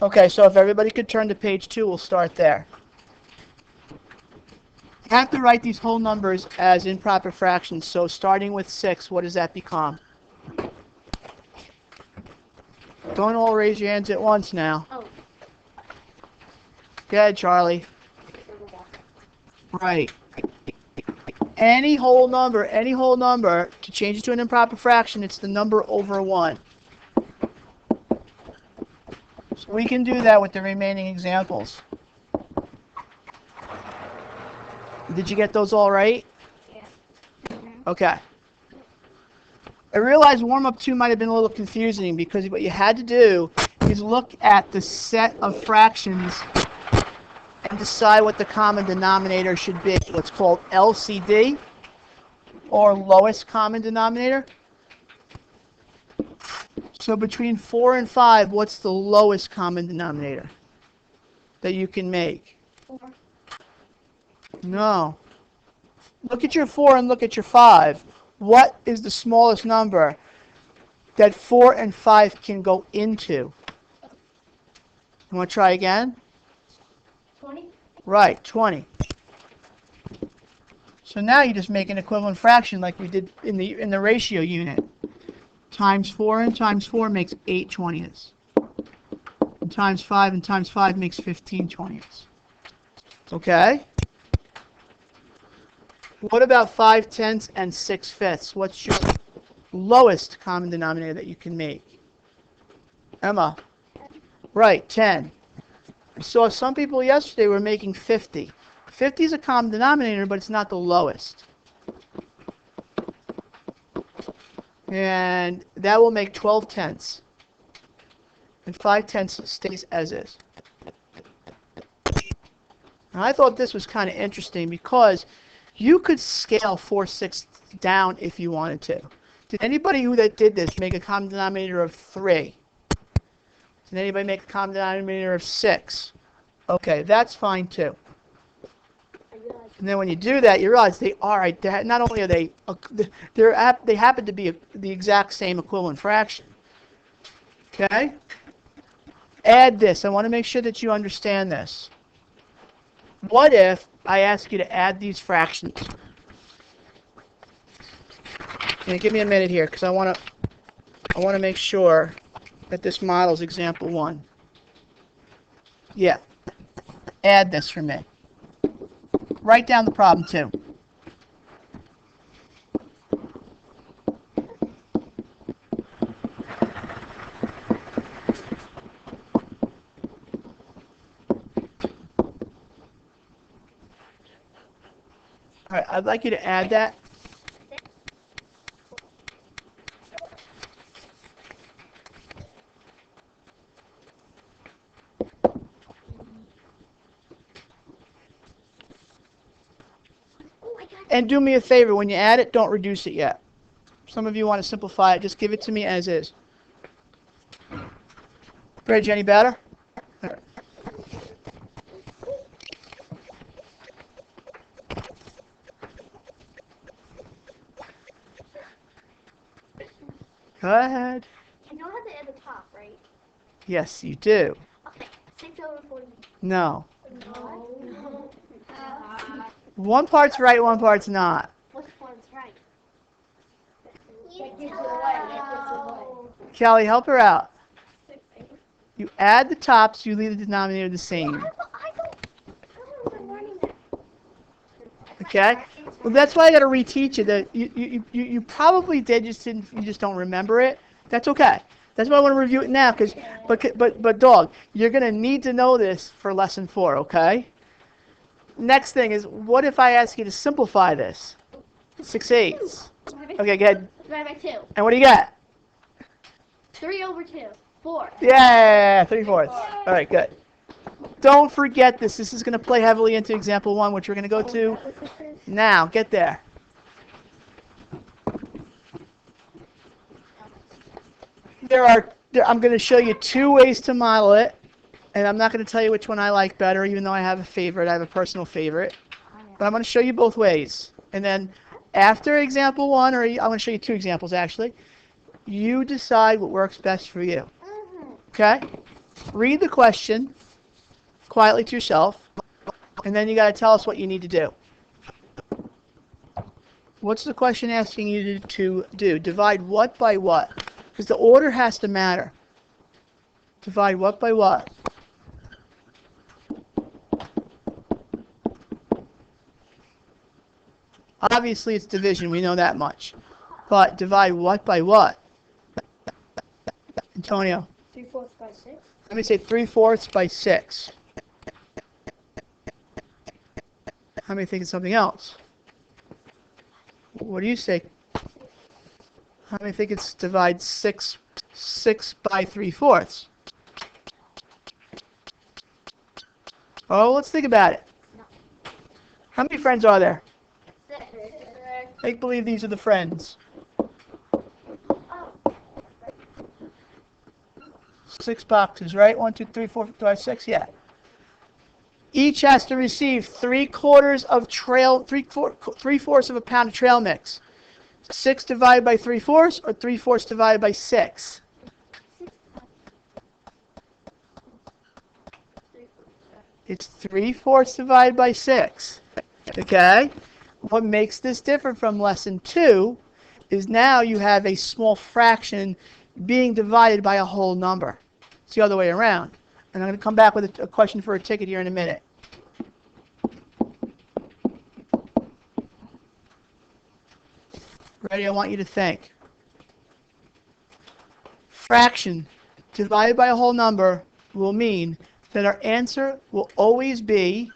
Okay, so if everybody could turn to page 2, we'll start there. You have to write these whole numbers as improper fractions. So starting with 6, what does that become? Don't all raise your hands at once now. Oh. Go ahead, Charlie. Right. Any whole number, to change it to an improper fraction, it's the number over 1. So we can do that with the remaining examples. Did you get those all right? Yeah. Okay. I realize warm-up 2 might have been a little confusing because what you had to do is look at the set of fractions and decide what the common denominator should be. What's called LCD, or lowest common denominator. So between 4 and 5, what's the lowest common denominator that you can make? 4. No. Look at your 4 and look at your 5. What is the smallest number that 4 and 5 can go into? You want to try again? 20. Right, 20. So now you just make an equivalent fraction like we did in the ratio unit. Times 4 and times 4 makes 8 20ths. And times 5 and times 5 makes 15 20ths. Okay? What about 5 tenths and 6 fifths? What's your lowest common denominator that you can make? Emma? Right, 10. I saw some people yesterday were making 50. 50 is a common denominator, but it's not the lowest. And that will make 12 tenths. And 5 tenths stays as is. And I thought this was kind of interesting because you could scale 4/6 down if you wanted to. Did anybody who did this make a common denominator of 3? Did anybody make a common denominator of 6? Okay, that's fine too. And then when you do that, you realize they are not only are they happen to be the exact same equivalent fraction. Okay? Add this. I want to make sure that you understand this. What if I ask you to add these fractions? Give me a minute here because I want to make sure that this model is example 1. Yeah. Add this for me. Write down the problem too. All right, I'd like you to add that. And do me a favor, when you add it, don't reduce it yet. Some of you want to simplify it, just give it to me as is. Bridge, any better? Right. Go ahead. I don't have to add the top, right? Yes, you do. Okay, 6 over 40. No. No. One part's right, one part's not. Which one's right? Kelly, help her out. You add the tops, you leave the denominator the same. I don't remember learning that. Okay? Well, that's why I got to reteach you. That you probably did, you just don't remember it. That's okay. That's why I want to review it now. But dog, you're gonna need to know this for lesson 4. Okay? Next thing is, what if I ask you to simplify this? 6/8. Okay, go ahead. Divided by 2. And what do you got? 3 over 2. 4. Yeah, 3/4. All right, good. Don't forget this. This is going to play heavily into example 1, which we're going to go to now. Get there. I'm going to show you 2 ways to model it, and I'm not going to tell you which one I like better, even though I have a favorite. I have a personal favorite. But I'm going to show you both ways. And then after example 1, or I'm going to show you 2 examples actually, you decide what works best for you. Okay? read the question quietly to yourself, and then you got to tell us what you need to do. What's the question asking you to do? Divide what by what? Because the order has to matter. Divide what by what? Obviously, it's division. We know that much. But divide what by what? Antonio. 3/4 by 6. Let me say 3/4 by 6. How many think it's something else? What do you say? How many think it's divide 6 by 3/4? Oh, let's think about it. How many friends are there? Make believe these are the friends. 6 boxes, right? 1, 2, 3, 4, 5, 6. Yeah. Each has to receive 3/4 of trail, 3/4 of a pound of trail mix. 6 divided by 3/4 or 3/4 divided by 6. It's 3/4 divided by 6. Okay? What makes this different from lesson 2 is now you have a small fraction being divided by a whole number. It's the other way around. And I'm going to come back with a question for a ticket here in a minute. Ready? I want you to think. Fraction divided by a whole number will mean that our answer will always be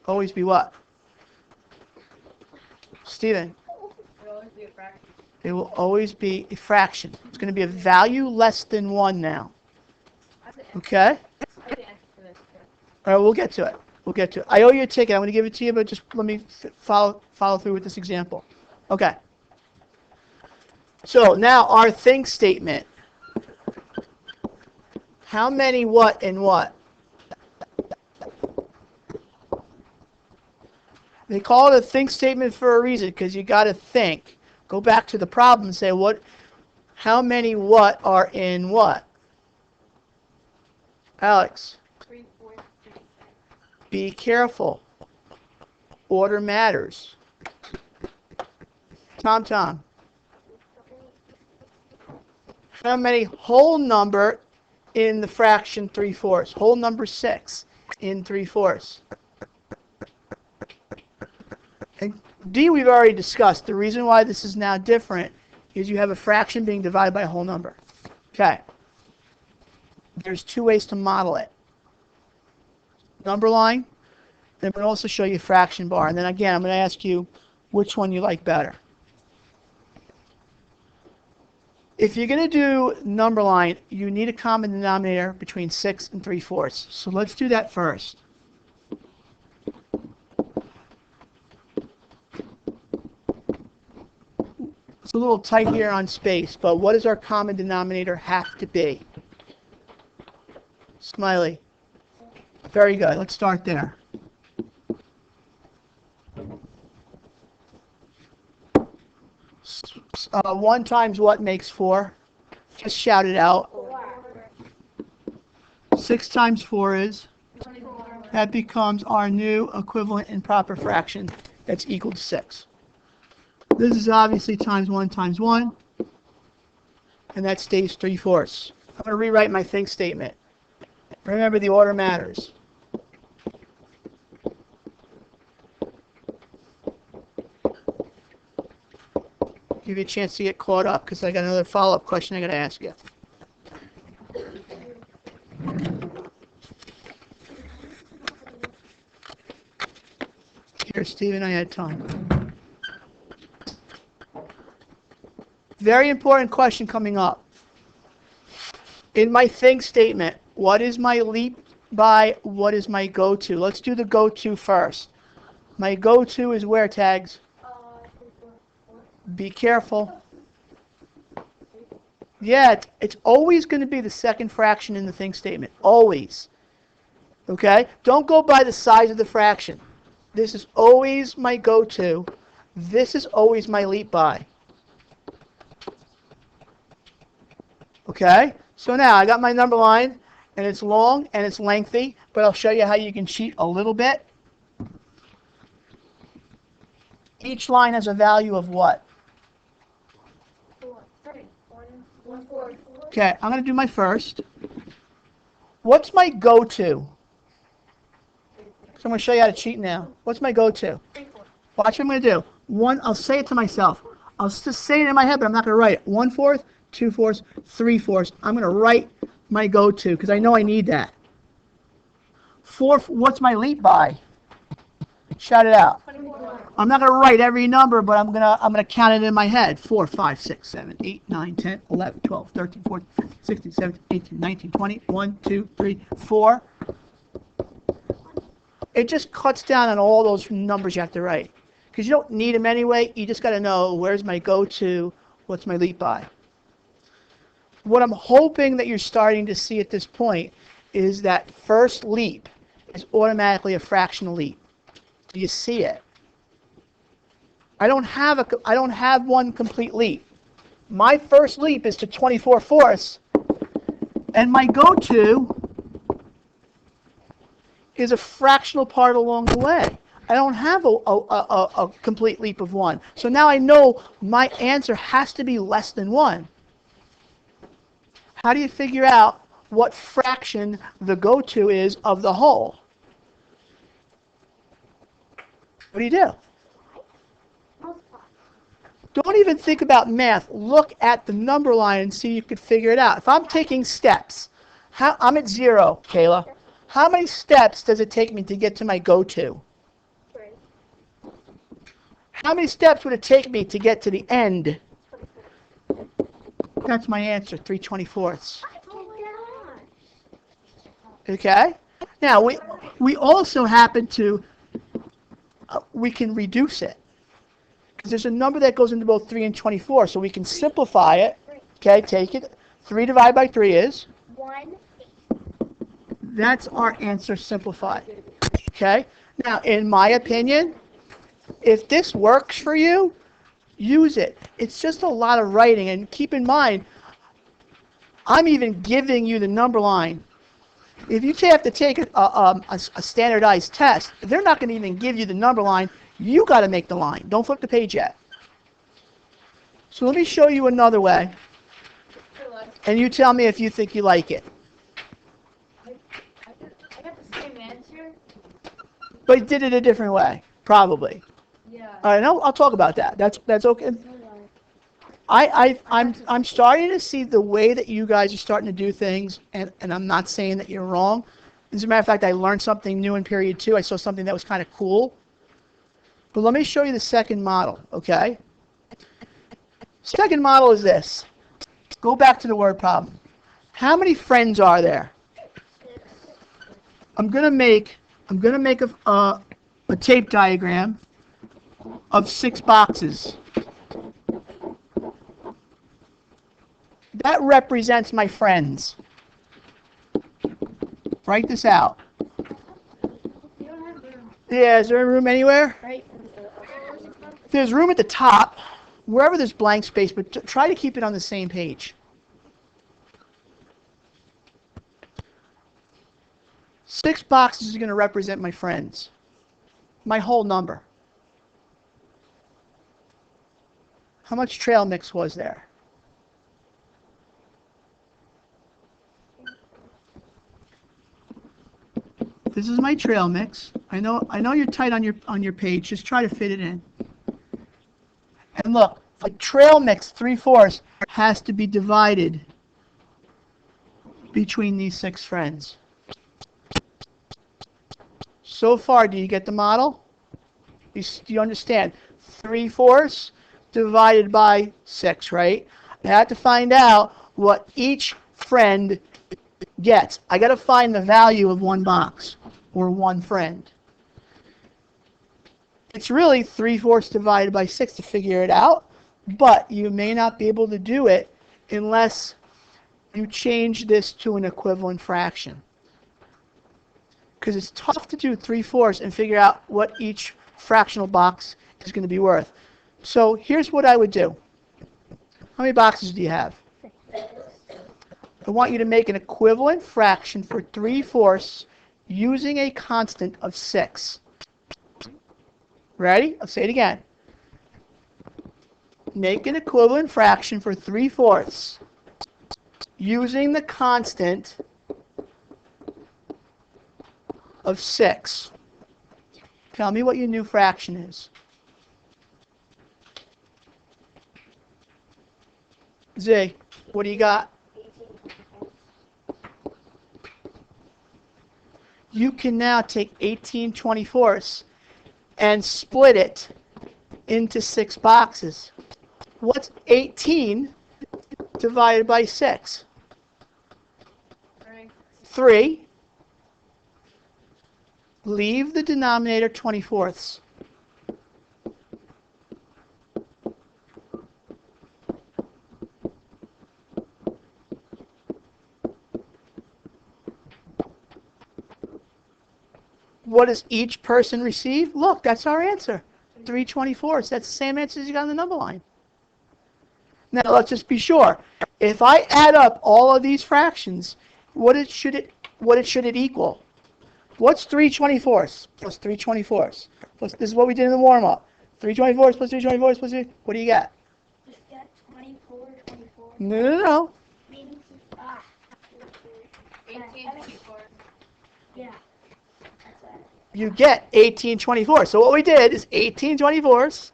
what? Steven? It will always be a fraction. It's going to be a value less than 1 now. Okay? All right, we'll get to it. We'll get to it. I owe you a ticket. I'm going to give it to you, but just let me follow through with this example. Okay. So now our think statement. How many what and what? They call it a think statement for a reason, because you got to think. Go back to the problem and say, how many what are in what? Alex. 3/4. Be careful. Order matters. Tom. How many whole number in the fraction 3/4? Whole number 6 in 3/4. And D we've already discussed. The reason why this is now different is you have a fraction being divided by a whole number. Okay. There's 2 ways to model it. Number line, and I'm going to also show you fraction bar. And then again, I'm going to ask you which one you like better. If you're going to do number line, you need a common denominator between 6 and 3/4. So let's do that first. It's a little tight here on space, but what does our common denominator have to be? Smiley. Very good. Let's start there. One times what makes 4? Just shout it out. 6 times 4 is? 24. That becomes our new equivalent improper fraction that's equal to 6. This is obviously times 1 times 1, and that stays 3/4. I'm going to rewrite my think statement. Remember, the order matters. Give you a chance to get caught up because I got another follow-up question I got to ask you. Here, Stephen, I had time. Very important question coming up. In my think statement, what is my leap by? What is my go-to? Let's do the go-to first. My go-to is where, Tags? Be careful. Yeah, it's always going to be the second fraction in the think statement. Always. Okay? Don't go by the size of the fraction. This is always my go-to. This is always my leap by. Okay? So now I got my number line, and it's long and it's lengthy, but I'll show you how you can cheat a little bit. Each line has a value of what? 4, 3, 1, 4. Okay, I'm going to do my first. What's my go-to? So I'm going to show you how to cheat now. What's my go-to? 3, 4. Watch what I'm going to do. One, I'll say it to myself. I'll just say it in my head, but I'm not going to write it. 1/4, 2/4, 3/4. I'm going to write my go-to because I know I need that. 4, what's my leap by? Shout it out. 24. I'm not going to write every number, but I'm gonna count it in my head. 4, 5, 6, 7, 8, 9, 10, 11, 12, 13, 14, 15, 16, 17, 18, 19, 20. 1, 2, 3, 4. It just cuts down on all those numbers you have to write. Because you don't need them anyway. You just got to know where's my go-to, what's my leap by. What I'm hoping that you're starting to see at this point is that first leap is automatically a fractional leap. Do you see it? I don't have one complete leap. My first leap is to 24/4, and my go-to is a fractional part along the way. I don't have a complete leap of 1. So now I know my answer has to be less than 1. How do you figure out what fraction the go-to is of the whole? What do you do? Multiply. Don't even think about math. Look at the number line and see if you could figure it out. If I'm taking steps, I'm at 0, Kayla. How many steps does it take me to get to my go-to? 3. How many steps would it take me to get to the end? That's my answer, 3/24. Oh my gosh. Okay? Now, we also happen to, we can reduce it. Because there's a number that goes into both 3 and 24, so we can simplify it. Okay, take it. 3 divided by 3 is? 1. That's our answer simplified. Okay? Now, in my opinion, if this works for you, use it. It's just a lot of writing, and keep in mind, I'm even giving you the number line. If you have to take a standardized test, they're not going to even give you the number line. You got to make the line. Don't flip the page yet. So let me show you another way, and you tell me if you think you like it. I got the same answer. But did it a different way, probably. Yeah. All right, I'll talk about that. That's okay. I'm starting to see the way that you guys are starting to do things, and I'm not saying that you're wrong. As a matter of fact, I learned something new in period 2. I saw something that was kind of cool. But let me show you the second model, okay? Second model is this. Go back to the word problem. How many friends are there? I'm gonna make a tape diagram of 6 boxes. That represents my friends. Write this out. You don't have room. Yeah, is there room anywhere? Right? There's room at the top, wherever there's blank space, but try to keep it on the same page. 6 boxes are going to represent my friends. My whole number. How much trail mix was there? This is my trail mix. I know you're tight on your page. Just try to fit it in. And look, a trail mix 3/4 has to be divided between these 6 friends. So far, do you get the model? Do you understand? 3/4 divided by 6, right? I have to find out what each friend gets. I got to find the value of 1 box or 1 friend. It's really 3/4 divided by 6 to figure it out, but you may not be able to do it unless you change this to an equivalent fraction. Because it's tough to do 3/4 and figure out what each fractional box is going to be worth. So here's what I would do. How many boxes do you have? I want you to make an equivalent fraction for 3/4 using a constant of 6. Ready? I'll say it again. Make an equivalent fraction for 3/4 using the constant of 6. Tell me what your new fraction is. Z, what do you got? You can now take 18/24 and split it into 6 boxes. What's 18 divided by 6? 3. Leave the denominator 24ths. What does each person receive? Look, that's our answer. 3/24. That's the same answer as you got on the number line. Now let's just be sure. If I add up all of these fractions, what should it equal? What's 3/24 plus 3/24? Plus, this is what we did in the warm-up. 3/24 plus 3/24 plus 3. What do you get? Just get 24, 24. No. Maybe, 18/24. yeah. That's it. You get 18/24. So what we did is 18/24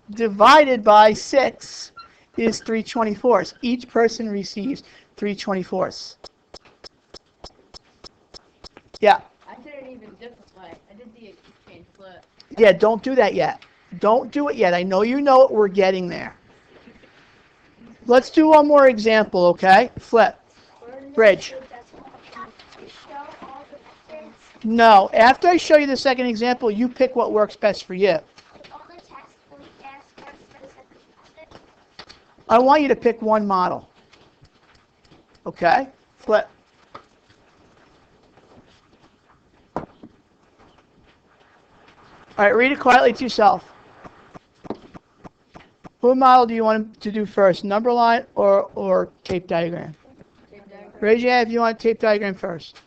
divided by 6 is 3/24. Each person receives 3/24. Yeah. I did it even different way. I did the exchange flip. Yeah, don't do that yet. Don't do it yet. I know you know it. We're getting there. Let's do one more example, okay? Flip. Bridge. No, after I show you the second example, you pick what works best for you. I want you to pick one model. Okay? Flip. All right, read it quietly to yourself. What model do you want to do first, number line or tape diagram? Tape diagram. Raise your hand if you want tape diagram first.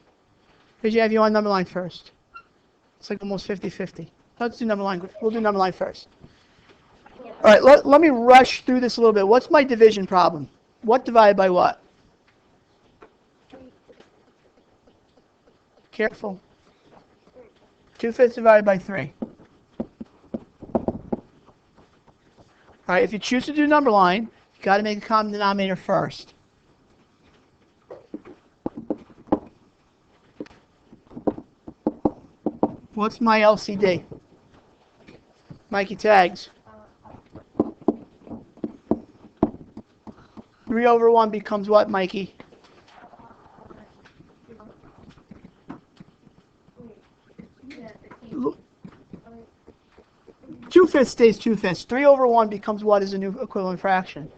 Raise your hand if you want number line first. It's like almost 50-50. Let's do number line. We'll do number line first. All right, let me rush through this a little bit. What's my division problem? What divided by what? Careful. 2/5 divided by 3. All right, if you choose to do number line, you got to make a common denominator first. What's my LCD? Mikey tags. 3/1 becomes what, Mikey? Look. 2/5 stays 2/5. 3/1 becomes what as a new equivalent fraction?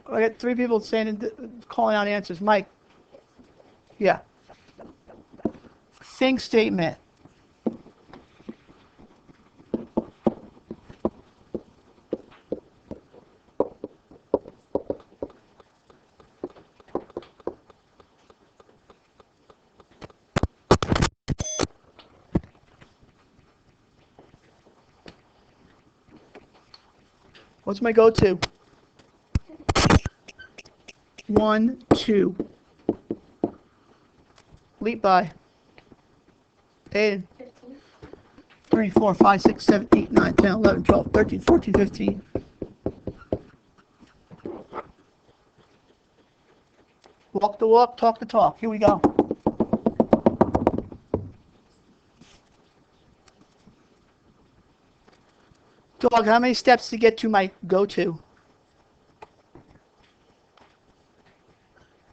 I got 3 people calling out answers. Mike. Yeah. Think statement. What's my go-to? 1, 2. Leap by. 8, 3, 4, 5, 6, 7, 8, 9, 10, 11, 12, 13, 14, 15. Walk the walk, talk the talk. Here we go. Dog, how many steps to get to my go-to?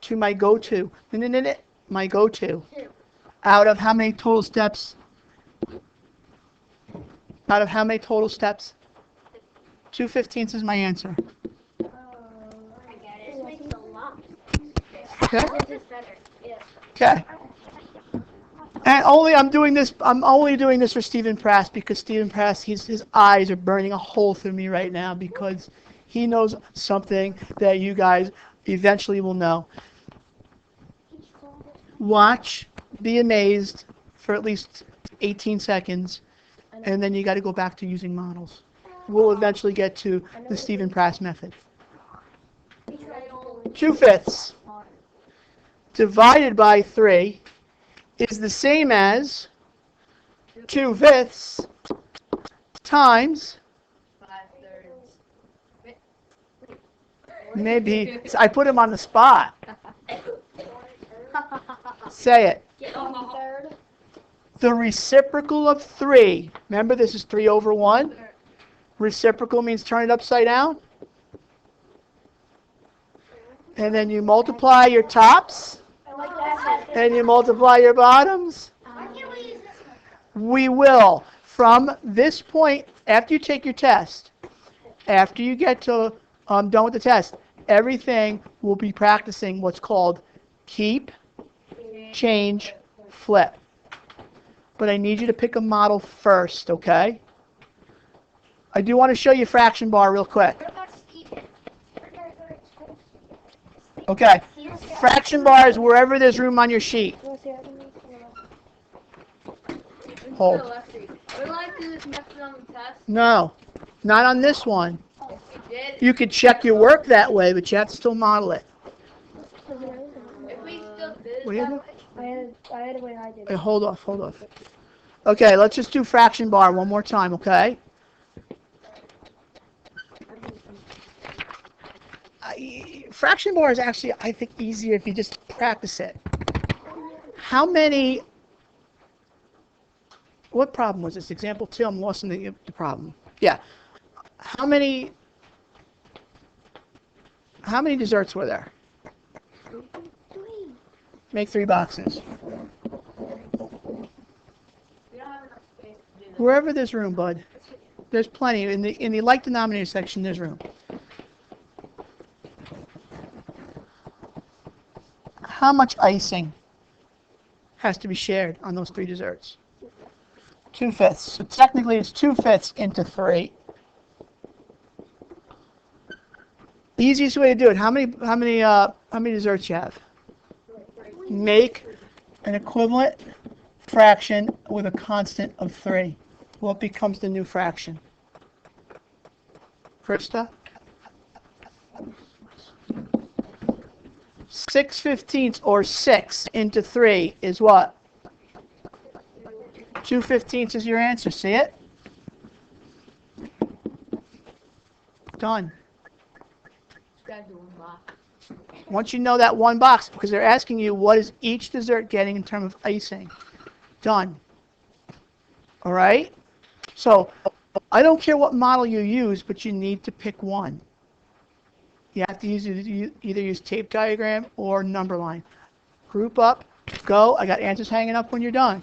To my go-to. My go-to. 2. Out of how many total steps? Out of how many total steps? 2/15 is my answer. I get it. This makes a lot. Okay? This is better. Yeah. Okay. And I'm only doing this for Stephen Prass because Stephen Prass, his eyes are burning a hole through me right now because he knows something that you guys Eventually we'll know. Watch, be amazed for at least 18 seconds, and then you got to go back to using models. We'll eventually get to the Stephen Prass method. 2/5 divided by 3 is the same as 2/5 times, 5/3. maybe, I put him on the spot. Say it. Third. The reciprocal of 3. Remember, this is 3 over 1. Reciprocal means turn it upside down. And then you multiply your tops, I like that. and you multiply your bottoms. Why can't we use this one? We will, from this point, after you take your test, after you get to done with the test, everything will be practicing what's called keep, change, flip. But I need you to pick a model first, okay? I do want to show you fraction bar real quick. What about Stephen? Okay, fraction bar is wherever there's room on your sheet. Hold. We're going to do this method on the test. No, not on this one. You did. You could check your work that way, but you have to still model it. If we still did What do you it do? I had a way I did Hey, hold off. Okay, let's just do fraction bar one more time, okay? Fraction bar is actually, I think, easier if you just practice it. How many, what problem was this? Example 2, I'm lost in the problem. Yeah. How many desserts were there? Make 3 boxes. We don't have enough space to do this. Wherever there's room, bud. There's plenty. In the like denominator section, there's room. How much icing has to be shared on those 3 desserts? 2/5. So technically it's 2/5 into 3. The easiest way to do it, how many desserts you have? Make an equivalent fraction with a constant of 3. What becomes the new fraction? Krista? 6/15 or 6 into 3 is what? 2/15 is your answer. See it? Done. Just gotta do one box. Once you know that one box, because they're asking you what is each dessert getting in terms of icing. Done. All right? So I don't care what model you use, but you need to pick one. You have to either use tape diagram or number line. Group up, go. I got answers hanging up when you're done.